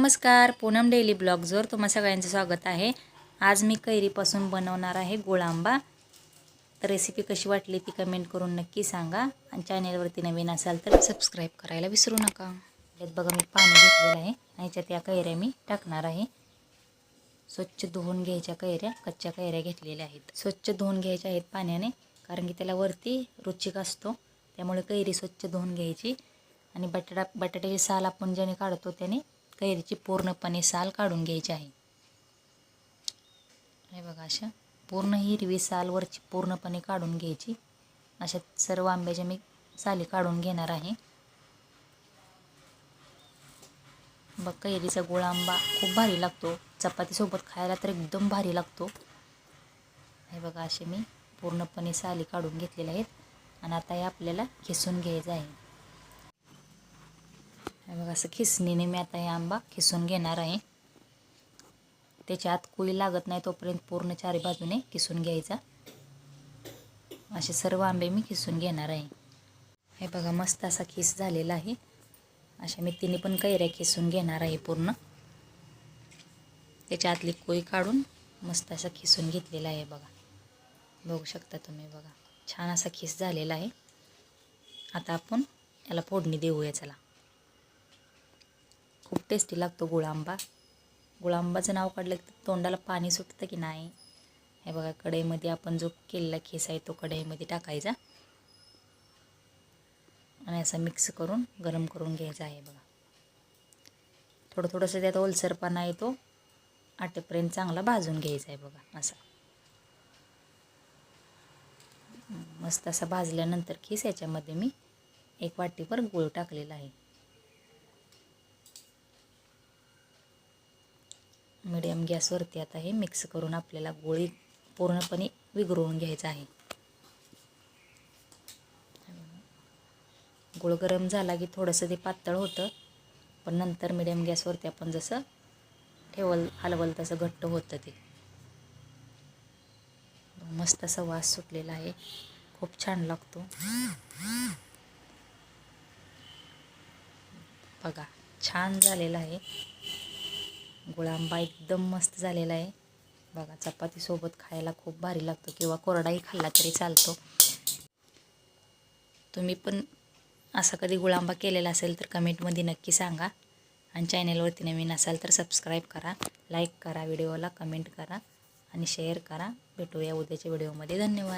नमस्कार, पूनम डेली ब्लॉग्सवर तुम्हा सगळ्यांचं स्वागत आहे। आज मी कैरीपासून बनवणार आहे गुळ आंबा। तर रेसिपी कशी वाटली ती कमेंट करून नक्की सांगा आणि चॅनलवरती नवीन असाल तर सबस्क्राइब करायला विसरू नका। यात बघा मी पाणी घेतलेलं आहे आणि याच्यात या कैऱ्या मी टाकणार आहे। स्वच्छ धुवून घ्यायच्या कैऱ्या, कच्च्या कैऱ्या घेतलेल्या आहेत। स्वच्छ धुवून घ्यायच्या आहेत पाण्याने, कारण की त्याला वरती रुचिक असतो, त्यामुळे कैरी स्वच्छ धुवून घ्यायची। आणि बटाट्याची साल आपण ज्याने काढतो त्याने कैरीची पूर्णपणे साल काढून घ्यायची आहे। हे बघा, अशा पूर्ण हिरवी साल वरची पूर्णपणे काढून घ्यायची। अशा सर्व आंब्याच्या मी साली काढून घेणार आहे। बघ, कैरीचा गुळ आंबा खूप भारी लागतो, चपाती सोबत खायला तर एकदम भारी लागतो। हे बघा, असे मी पूर्णपणे साली काढून घेतलेले आहेत आणि आता हे आपल्याला खिसून घ्यायचं आहे। हे बघा, असं खिसणीने मी आता हे आंबा खिसून घेणार आहे। त्याच्या आत कुळी लागत नाही तोपर्यंत पूर्ण चारी बाजूने खिसून घ्यायचा। असे सर्व आंबे मी खिसून घेणार आहे। हे बघा, मस्त असा खिस झालेला आहे। अशा मी तिन्ही पण कैऱ्या खिसून घेणार आहे पूर्ण। त्याच्या आतली कुळी काढून मस्त असा खिसून घेतलेला आहे। बघा, बघू शकता तुम्ही, बघा छान असा खिस झालेला आहे। आता आपण याला फोडणी देऊया। चला, खूप टेस्टी लागतो गुळ आंबा। गुळ आंबाचं नाव काढलं की तोंडाला पाणी सुटतं की नाही। हे बघा, कढईमध्ये आपण जो केलेला खिस आहे तो कढईमध्ये टाकायचा आणि असा मिक्स करून गरम करून घ्यायचा आहे। बघा, थोडंसं त्यात ओलसरपणा येतो, आटेपर्यंत चांगला भाजून घ्यायचा आहे। बघा, असा मस्त असा भाजल्यानंतर खिस याच्यामध्ये मी 1 वाटीभर गूळ टाकलेला आहे। मीडियम गॅसवरती आता हे मिक्स करून आपल्याला गोळी पूर्णपणे विघळवून घ्यायचा आहे। गूळ गरम झाला की थोडंसं ते पातळ होतं, पण नंतर मीडियम गॅसवरती आपण जसं हलवल तसं घट्ट होतं ते। मस्त असा वास सुटलेला आहे, खूप छान लागतो। बघा, छान झालेला आहे गुळ आंबा, एकदम मस्त झालेला आहे। बघा, चपाती सोबत खायला खूप भारी लागतो किंवा कोरडाही खाल्ला तरी चालतो। तुम्ही पण असा कधी गुळ आंबा केलेला असेल तर कमेंटमध्ये नक्की सांगा आणि चॅनलवरती नवीन असाल तर सबस्क्राईब करा, लाईक करा, व्हिडिओला कमेंट करा आणि शेअर करा। भेटूया उद्याच्या व्हिडिओमध्ये। धन्यवाद।